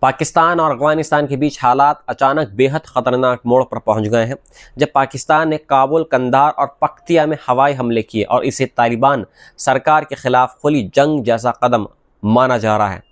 पाकिस्तान और अफगानिस्तान के बीच हालात अचानक बेहद ख़तरनाक मोड़ पर पहुंच गए हैं जब पाकिस्तान ने काबुल, कंधार और पख्तिया में हवाई हमले किए और इसे तालिबान सरकार के खिलाफ खुली जंग जैसा कदम माना जा रहा है।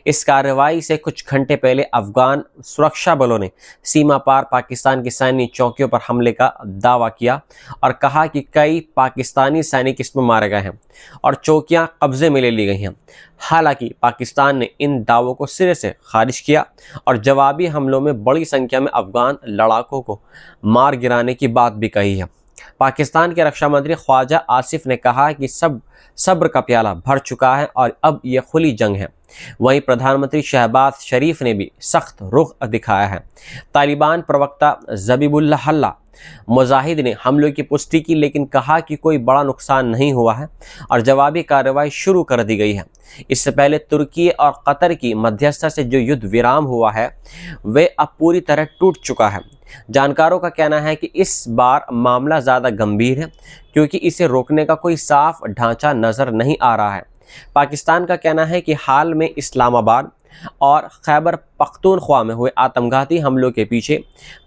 इस कार्रवाई से कुछ घंटे पहले अफगान सुरक्षा बलों ने सीमा पार पाकिस्तान की सैन्य चौकियों पर हमले का दावा किया और कहा कि कई पाकिस्तानी सैनिक इसमें मारे गए हैं और चौकियां कब्जे में ले ली गई हैं। हालांकि पाकिस्तान ने इन दावों को सिरे से खारिज किया और जवाबी हमलों में बड़ी संख्या में अफगान लड़ाकों को मार गिराने की बात भी कही है। पाकिस्तान के रक्षा मंत्री ख्वाजा आसिफ ने कहा कि सब्र का प्याला भर चुका है और अब यह खुली जंग है। वहीं प्रधानमंत्री शहबाज शरीफ ने भी सख्त रुख दिखाया है। तालिबान प्रवक्ता ज़बीहुल्लाह मुजाहिद ने हमलों की पुष्टि की, लेकिन कहा कि कोई बड़ा नुकसान नहीं हुआ है और जवाबी कार्रवाई शुरू कर दी गई है। इससे पहले तुर्की और कतर की मध्यस्थता से जो युद्ध विराम हुआ है वे अब पूरी तरह टूट चुका है। जानकारों का कहना है कि इस बार मामला ज़्यादा गंभीर है क्योंकि इसे रोकने का कोई साफ ढांचा नज़र नहीं आ रहा है। पाकिस्तान का कहना है कि हाल में इस्लामाबाद और खैबर पख्तूनख्वा में हुए आत्मघाती हमलों के पीछे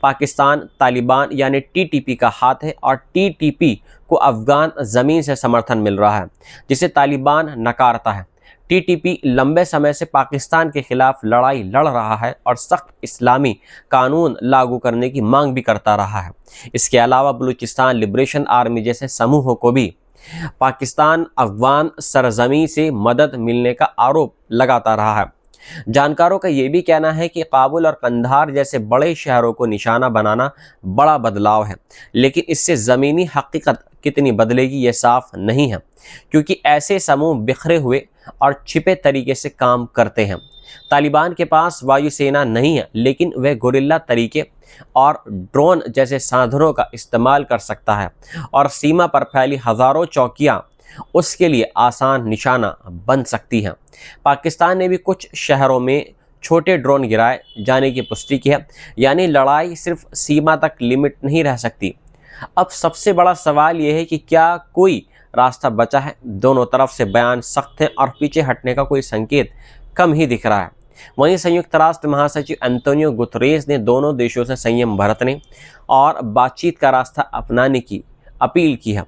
पाकिस्तान, तालिबान यानी टीटीपी का हाथ है और टीटीपी को अफगान ज़मीन से समर्थन मिल रहा है जिसे तालिबान नकारता है। टीटीपी लंबे समय से पाकिस्तान के खिलाफ लड़ाई लड़ रहा है और सख्त इस्लामी कानून लागू करने की मांग भी करता रहा है। इसके अलावा बलूचिस्तान लिबरेशन आर्मी जैसे समूहों को भी पाकिस्तान अफगान सरजमी से मदद मिलने का आरोप लगाता रहा है। जानकारों का यह भी कहना है कि काबुल और कंधार जैसे बड़े शहरों को निशाना बनाना बड़ा बदलाव है, लेकिन इससे ज़मीनी हकीकत कितनी बदलेगी यह साफ नहीं है क्योंकि ऐसे समूह बिखरे हुए और छिपे तरीके से काम करते हैं। तालिबान के पास वायुसेना नहीं है, लेकिन वह गुरिल्ला तरीके और ड्रोन जैसे साधनों का इस्तेमाल कर सकता है और सीमा पर फैली हज़ारों चौकियां उसके लिए आसान निशाना बन सकती हैं। पाकिस्तान ने भी कुछ शहरों में छोटे ड्रोन गिराए जाने की पुष्टि की है, यानी लड़ाई सिर्फ सीमा तक लिमिट नहीं रह सकती। अब सबसे बड़ा सवाल यह है कि क्या कोई रास्ता बचा है? दोनों तरफ से बयान सख्त हैं और पीछे हटने का कोई संकेत कम ही दिख रहा है। वहीं संयुक्त राष्ट्र महासचिव एंटोनियो गुतरेस ने दोनों देशों से संयम बरतने और बातचीत का रास्ता अपनाने की अपील की है।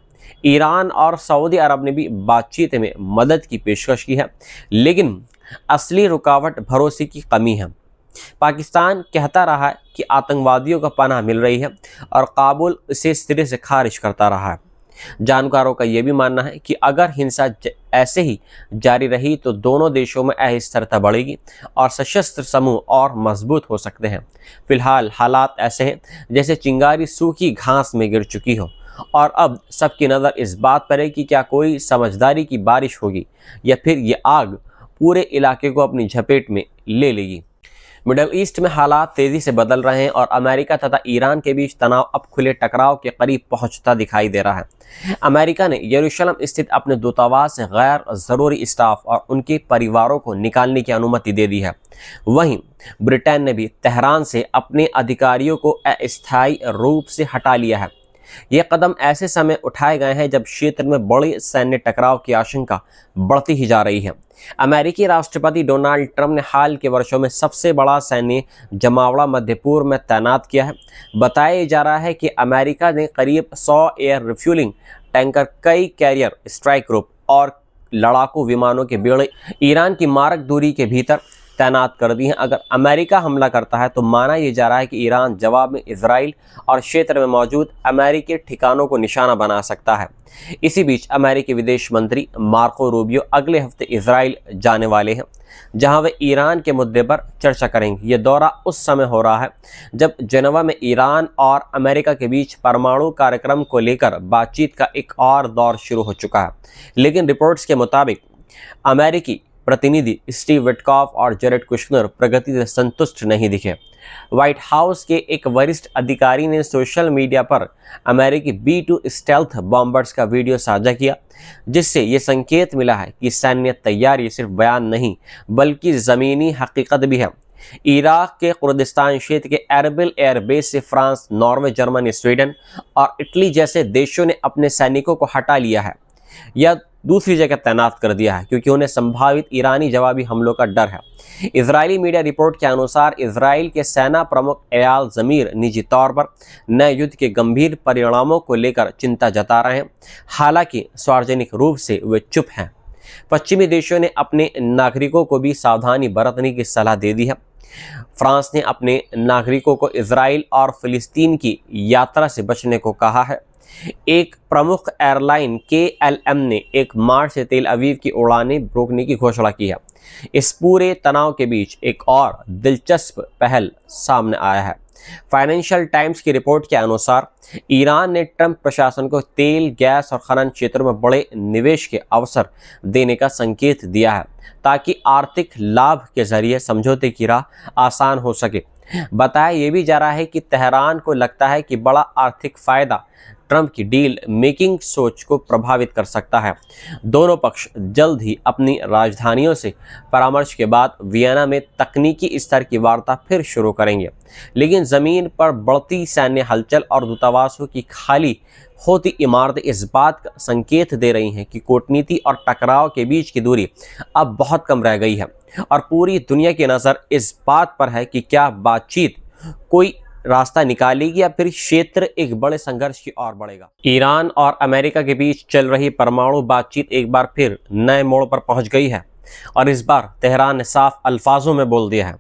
ईरान और सऊदी अरब ने भी बातचीत में मदद की पेशकश की है, लेकिन असली रुकावट भरोसे की कमी है। पाकिस्तान कहता रहा है कि आतंकवादियों को पनाह मिल रही है और काबुल इसे सिरे से खारिज करता रहा है। जानकारों का यह भी मानना है कि अगर हिंसा ऐसे ही जारी रही तो दोनों देशों में अस्थिरता बढ़ेगी और सशस्त्र समूह और मजबूत हो सकते हैं। फिलहाल हालात ऐसे हैं जैसे चिंगारी सूखी घास में गिर चुकी हो और अब सबकी नज़र इस बात पर है कि क्या कोई समझदारी की बारिश होगी या फिर ये आग पूरे इलाके को अपनी झपेट में ले लेगी। मिडल ईस्ट में हालात तेज़ी से बदल रहे हैं और अमेरिका तथा ईरान के बीच तनाव अब खुले टकराव के करीब पहुंचता दिखाई दे रहा है। अमेरिका ने यरूशलेम स्थित अपने दूतावास से गैर ज़रूरी स्टाफ और उनके परिवारों को निकालने की अनुमति दे दी है। वहीं ब्रिटेन ने भी तेहरान से अपने अधिकारियों को अस्थायी रूप से हटा लिया है। ये कदम ऐसे समय उठाए गए हैं जब क्षेत्र में बड़े सैन्य टकराव की आशंका बढ़ती ही जा रही है। अमेरिकी राष्ट्रपति डोनाल्ड ट्रंप ने हाल के वर्षों में सबसे बड़ा सैन्य जमावड़ा मध्य पूर्व में तैनात किया है। बताया जा रहा है कि अमेरिका ने करीब 100 एयर रिफ्यूलिंग टैंकर, कई कैरियर स्ट्राइक ग्रुप और लड़ाकू विमानों के बेड़े ईरान की मारक दूरी के भीतर तैनात कर दी हैं। अगर अमेरिका हमला करता है तो माना यह जा रहा है कि ईरान जवाब में इजराइल और क्षेत्र में मौजूद अमेरिकी ठिकानों को निशाना बना सकता है। इसी बीच अमेरिकी विदेश मंत्री मार्को रूबियो अगले हफ्ते इजराइल जाने वाले हैं, जहां वे ईरान के मुद्दे पर चर्चा करेंगे। यह दौरा उस समय हो रहा है जब जेनेवा में ईरान और अमेरिका के बीच परमाणु कार्यक्रम को लेकर बातचीत का एक और दौर शुरू हो चुका है, लेकिन रिपोर्ट्स के मुताबिक अमेरिकी प्रतिनिधि स्टीव विटकॉफ और जेरेड कुशनर प्रगति से संतुष्ट नहीं दिखे। व्हाइट हाउस के एक वरिष्ठ अधिकारी ने सोशल मीडिया पर अमेरिकी B-2 स्टेल्थ बॉम्बर्स का वीडियो साझा किया, जिससे ये संकेत मिला है कि सैन्य तैयारी सिर्फ बयान नहीं बल्कि ज़मीनी हकीकत भी है। इराक के कुर्दिस्तान क्षेत्र के एरबिल एयरबेस से फ्रांस, नॉर्वे, जर्मनी, स्वीडन और इटली जैसे देशों ने अपने सैनिकों को हटा लिया है। यह दूसरी जगह तैनात कर दिया है, क्योंकि उन्हें संभावित ईरानी जवाबी हमलों का डर है। इजरायली मीडिया रिपोर्ट के अनुसार इजराइल के सेना प्रमुख एयाल ज़मीर निजी तौर पर नए युद्ध के गंभीर परिणामों को लेकर चिंता जता रहे हैं, हालांकि सार्वजनिक रूप से वे चुप हैं। पश्चिमी देशों ने अपने नागरिकों को भी सावधानी बरतने की सलाह दे दी है। फ्रांस ने अपने नागरिकों को इजराइल और फिलिस्तीन की यात्रा से बचने को कहा है। एक प्रमुख एयरलाइन KLM ने 1 मार्च से तेल अवीव की उड़ानें रोकने की घोषणा की है। इस पूरे तनाव के बीच एक और दिलचस्प पहल सामने आया है। फाइनेंशियल टाइम्स की रिपोर्ट के अनुसार ईरान ने ट्रंप प्रशासन को तेल, गैस और खनन क्षेत्रों में बड़े निवेश के अवसर देने का संकेत दिया है, ताकि आर्थिक लाभ के जरिए समझौते की राह आसान हो सके। बताया यह भी जा रहा है कि तेहरान को लगता है कि बड़ा आर्थिक फायदा ट्रंप की डील मेकिंग सोच को प्रभावित कर सकता है। दोनों पक्ष जल्द ही अपनी राजधानियों से परामर्श के बाद वियना में तकनीकी स्तर की वार्ता फिर शुरू करेंगे, लेकिन ज़मीन पर बढ़ती सैन्य हलचल और दूतावासों की खाली होती इमारतें इस बात का संकेत दे रही हैं कि कूटनीति और टकराव के बीच की दूरी अब बहुत कम रह गई है और पूरी दुनिया की नज़र इस बात पर है कि क्या बातचीत कोई रास्ता निकालेगी या फिर क्षेत्र एक बड़े संघर्ष की ओर बढ़ेगा। ईरान और अमेरिका के बीच चल रही परमाणु बातचीत एक बार फिर नए मोड़ पर पहुंच गई है और इस बार तेहरान ने साफ अल्फाजों में बोल दिया है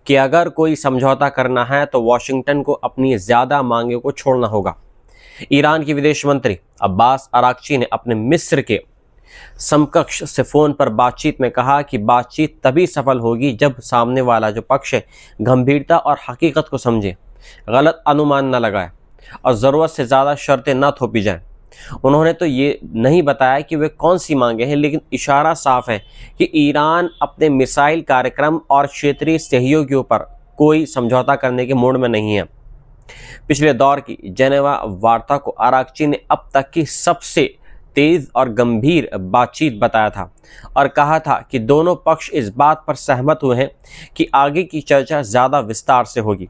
कि अगर कोई समझौता करना है तो वॉशिंगटन को अपनी ज़्यादा मांगों को छोड़ना होगा। ईरान के विदेश मंत्री अब्बास अराक्ची ने अपने मिस्र के समकक्ष से फ़ोन पर बातचीत में कहा कि बातचीत तभी सफल होगी जब सामने वाला जो पक्ष है गंभीरता और हकीकत को समझे, गलत अनुमान न लगाए और ज़रूरत से ज़्यादा शर्तें न थोपी जाएं। उन्होंने तो ये नहीं बताया कि वे कौन सी मांगे हैं, लेकिन इशारा साफ है कि ईरान अपने मिसाइल कार्यक्रम और क्षेत्रीय सहयोगियों पर कोई समझौता करने के मूड में नहीं है। पिछले दौर की जेनेवा वार्ता को अराक्ची ने अब तक की सबसे तेज़ और गंभीर बातचीत बताया था और कहा था कि दोनों पक्ष इस बात पर सहमत हुए हैं कि आगे की चर्चा ज़्यादा विस्तार से होगी,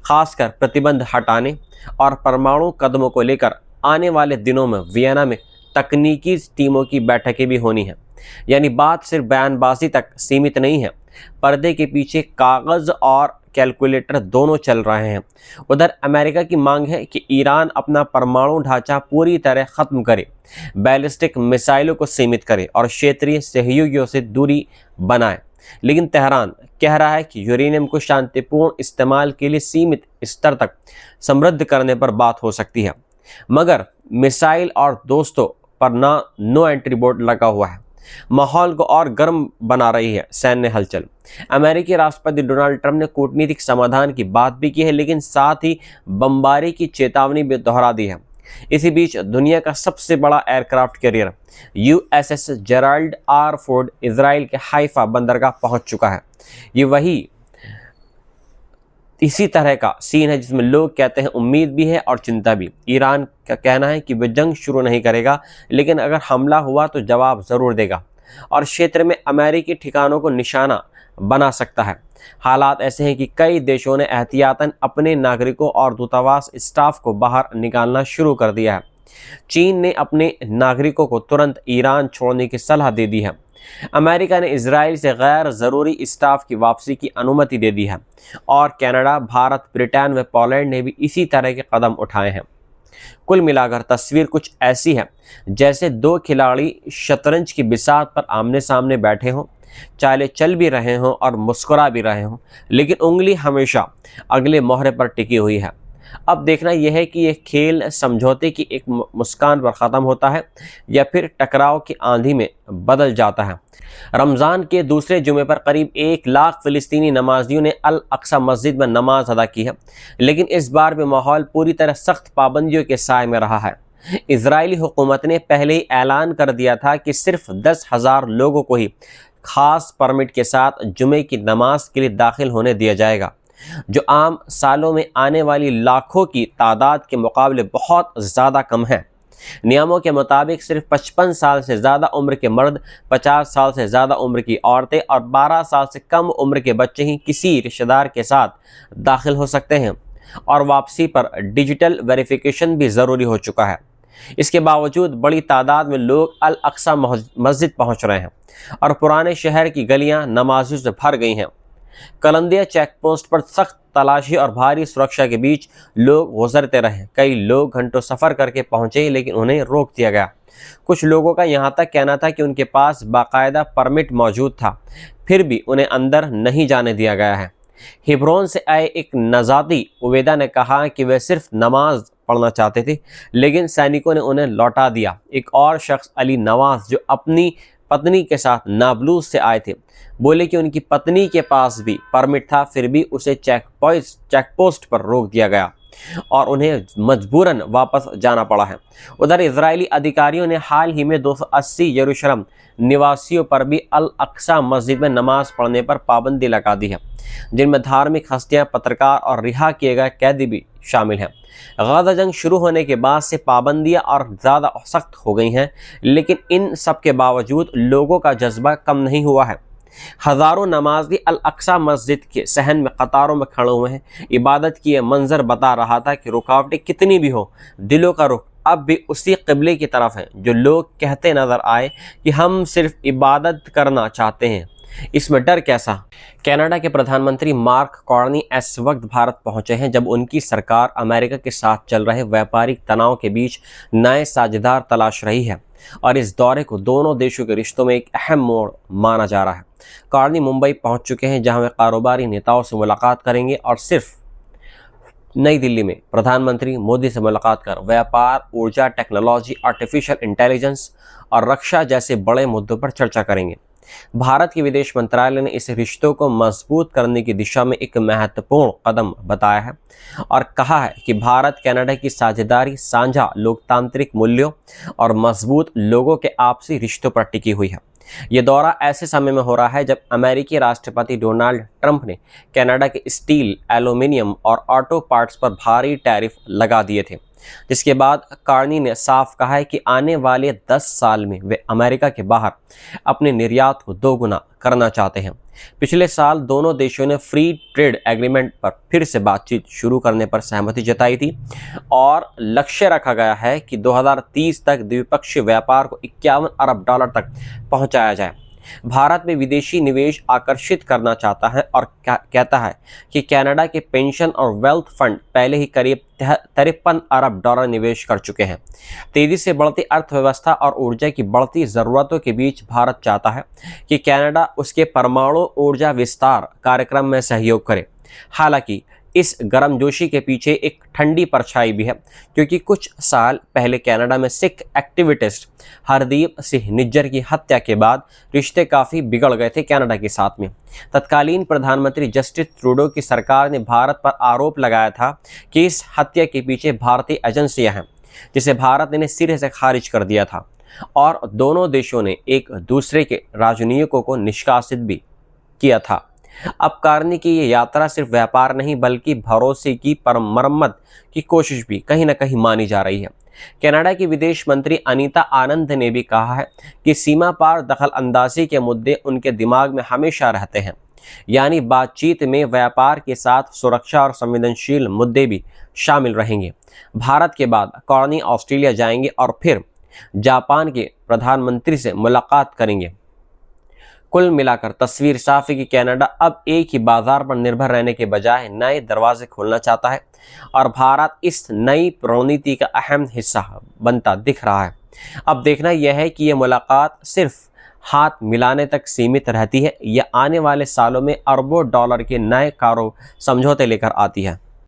खासकर प्रतिबंध हटाने और परमाणु कदमों को लेकर। आने वाले दिनों में वियना में तकनीकी टीमों की बैठकें भी होनी हैं, यानी बात सिर्फ बयानबाजी तक सीमित नहीं है, पर्दे के पीछे कागज़ और कैलकुलेटर दोनों चल रहे हैं। उधर अमेरिका की मांग है कि ईरान अपना परमाणु ढांचा पूरी तरह ख़त्म करे, बैलिस्टिक मिसाइलों को सीमित करे और क्षेत्रीय सहयोगियों से दूरी बनाए, लेकिन तेहरान कह रहा है कि यूरेनियम को शांतिपूर्ण इस्तेमाल के लिए सीमित स्तर तक समृद्ध करने पर बात हो सकती है, मगर मिसाइल और दोस्तों पर नो एंट्री बोर्ड लगा हुआ है। माहौल को और गर्म बना रही है सैन्य हलचल। अमेरिकी राष्ट्रपति डोनाल्ड ट्रंप ने कूटनीतिक समाधान की बात भी की है, लेकिन साथ ही बमबारी की चेतावनी भी दोहरा दी है। इसी बीच दुनिया का सबसे बड़ा aircraft carrier USS Gerald R. Ford Israel के हाइफा बंदरगाह पहुंच चुका है। ये वही इसी तरह का सीन है जिसमें लोग कहते हैं उम्मीद भी है और चिंता भी। ईरान का कहना है कि वह जंग शुरू नहीं करेगा, लेकिन अगर हमला हुआ तो जवाब ज़रूर देगा और क्षेत्र में अमेरिकी ठिकानों को निशाना बना सकता है। हालात ऐसे हैं कि कई देशों ने एहतियातन अपने नागरिकों और दूतावास स्टाफ को बाहर निकालना शुरू कर दिया है। चीन ने अपने नागरिकों को तुरंत ईरान छोड़ने की सलाह दे दी है। अमेरिका ने इजराइल से गैर ज़रूरी स्टाफ की वापसी की अनुमति दे दी है और कनाडा, भारत, ब्रिटेन व पोलैंड ने भी इसी तरह के कदम उठाए हैं। कुल मिलाकर तस्वीर कुछ ऐसी है जैसे दो खिलाड़ी शतरंज की बिसात पर आमने सामने बैठे हों, चालें चल भी रहे हों और मुस्कुरा भी रहे हों, लेकिन उंगली हमेशा अगले मोहरे पर टिकी हुई है। अब देखना यह है कि यह खेल समझौते की एक मुस्कान पर ख़त्म होता है या फिर टकराव की आंधी में बदल जाता है। रमज़ान के दूसरे जुमे पर करीब 1 लाख फ़िलिस्तीनी नमाजियों ने अल अक्सा मस्जिद में नमाज अदा की है, लेकिन इस बार भी माहौल पूरी तरह सख्त पाबंदियों के साए में रहा है। इजरायली हुकूमत ने पहले ही ऐलान कर दिया था कि सिर्फ 10,000 लोगों को ही खास परमिट के साथ जुमे की नमाज के लिए दाखिल होने दिया जाएगा, जो आम सालों में आने वाली लाखों की तादाद के मुकाबले बहुत ज़्यादा कम है। नियमों के मुताबिक सिर्फ 55 साल से ज़्यादा उम्र के मर्द, 50 साल से ज़्यादा उम्र की औरतें और 12 साल से कम उम्र के बच्चे ही किसी रिश्तेदार के साथ दाखिल हो सकते हैं और वापसी पर डिजिटल वेरिफिकेशन भी ज़रूरी हो चुका है। इसके बावजूद बड़ी तादाद में लोग अल अक्सा मस्जिद पहुंच रहे हैं और पुराने शहर की गलियां नमाजियों से भर गई हैं। कलंदिया चेक पोस्ट पर सख्त तलाशी और भारी सुरक्षा के बीच लोग गुजरते रहे। कई लोग घंटों सफर करके पहुंचे, लेकिन उन्हें रोक दिया गया। कुछ लोगों का यहां तक कहना था कि उनके पास बाकायदा परमिट मौजूद था, फिर भी उन्हें अंदर नहीं जाने दिया गया है। हिब्रोन से आए एक नजादी उबैदा ने कहा कि वे सिर्फ नमाज पढ़ना चाहते थे, लेकिन सैनिकों ने उन्हें लौटा दिया। एक और शख्स अली नवाज, जो अपनी पत्नी के साथ नाबलूज से आए थे, बोले कि उनकी पत्नी के पास भी परमिट था, फिर भी उसे चेक पोस्ट पर रोक दिया गया और उन्हें मजबूरन वापस जाना पड़ा है। उधर इजरायली अधिकारियों ने हाल ही में 280 यरूशलेम निवासियों पर भी अल अक्सा मस्जिद में नमाज पढ़ने पर पाबंदी लगा दी है, जिनमें धार्मिक हस्तियां, पत्रकार और रिहा किए गए कैदी भी शामिल हैं। गाज़ा जंग शुरू होने के बाद से पाबंदियां और ज़्यादा सख्त हो गई हैं, लेकिन इन सब के बावजूद लोगों का जज्बा कम नहीं हुआ है। हज़ारों नमाजी अल अक्सा मस्जिद के सहन में कतारों में खड़े हुए हैं। इबादत की यह मंजर बता रहा था कि रुकावटें कितनी भी हो, दिलों का रुख अब भी उसी क़िबले की तरफ है जो लोग कहते नजर आए कि हम सिर्फ इबादत करना चाहते हैं। इसमें डर कैसा? कनाडा के प्रधानमंत्री मार्क कार्नी इस वक्त भारत पहुंचे हैं, जब उनकी सरकार अमेरिका के साथ चल रहे व्यापारिक तनाव के बीच नए साझेदार तलाश रही है और इस दौरे को दोनों देशों के रिश्तों में एक अहम मोड़ माना जा रहा है। कार्नी मुंबई पहुंच चुके हैं, जहां वे कारोबारी नेताओं से मुलाकात करेंगे और सिर्फ नई दिल्ली में प्रधानमंत्री मोदी से मुलाकात कर व्यापार, ऊर्जा, टेक्नोलॉजी, आर्टिफिशियल इंटेलिजेंस और रक्षा जैसे बड़े मुद्दों पर चर्चा करेंगे। भारत के विदेश मंत्रालय ने इस रिश्तों को मजबूत करने की दिशा में एक महत्वपूर्ण कदम बताया है और कहा है कि भारत कनाडा की साझेदारी साझा लोकतांत्रिक मूल्यों और मजबूत लोगों के आपसी रिश्तों पर टिकी हुई है। ये दौरा ऐसे समय में हो रहा है जब अमेरिकी राष्ट्रपति डोनाल्ड ट्रंप ने कनाडा के स्टील, एल्यूमिनियम और ऑटो पार्ट्स पर भारी टैरिफ लगा दिए थे, जिसके बाद कार्नी ने साफ कहा है कि आने वाले 10 साल में वे अमेरिका के बाहर अपने निर्यात को दोगुना करना चाहते हैं। पिछले साल दोनों देशों ने फ्री ट्रेड एग्रीमेंट पर फिर से बातचीत शुरू करने पर सहमति जताई थी और लक्ष्य रखा गया है कि 2030 तक द्विपक्षीय व्यापार को $51 अरब तक पहुंचाया जाए। भारत में विदेशी निवेश आकर्षित करना चाहता है और कहता है कि कनाडा के पेंशन और वेल्थ फंड पहले ही करीब 53 अरब डॉलर निवेश कर चुके हैं। तेजी से बढ़ती अर्थव्यवस्था और ऊर्जा की बढ़ती ज़रूरतों के बीच भारत चाहता है कि कनाडा उसके परमाणु ऊर्जा विस्तार कार्यक्रम में सहयोग करे। हालांकि इस गर्मजोशी के पीछे एक ठंडी परछाई भी है, क्योंकि कुछ साल पहले कनाडा में सिख एक्टिविस्ट हरदीप सिंह निज्जर की हत्या के बाद रिश्ते काफ़ी बिगड़ गए थे कनाडा के साथ में। तत्कालीन प्रधानमंत्री जस्टिन ट्रूडो की सरकार ने भारत पर आरोप लगाया था कि इस हत्या के पीछे भारतीय एजेंसियां हैं, जिसे भारत ने सिरे से खारिज कर दिया था और दोनों देशों ने एक दूसरे के राजनयिकों को निष्कासित भी किया था। अब कार्नी की ये यात्रा सिर्फ व्यापार नहीं, बल्कि भरोसे की मरम्मत की कोशिश भी कहीं ना कहीं मानी जा रही है। कनाडा की विदेश मंत्री अनीता आनंद ने भी कहा है कि सीमा पार दखल अंदाजी के मुद्दे उनके दिमाग में हमेशा रहते हैं, यानी बातचीत में व्यापार के साथ सुरक्षा और संवेदनशील मुद्दे भी शामिल रहेंगे। भारत के बाद कार्नी ऑस्ट्रेलिया जाएंगे और फिर जापान के प्रधानमंत्री से मुलाकात करेंगे। कुल मिलाकर तस्वीर साफ है कि कनाडा अब एक ही बाजार पर निर्भर रहने के बजाय नए दरवाजे खोलना चाहता है और भारत इस नई रणनीति का अहम हिस्सा बनता दिख रहा है। अब देखना यह है कि यह मुलाकात सिर्फ हाथ मिलाने तक सीमित रहती है या आने वाले सालों में अरबों डॉलर के नए समझौते लेकर आती है।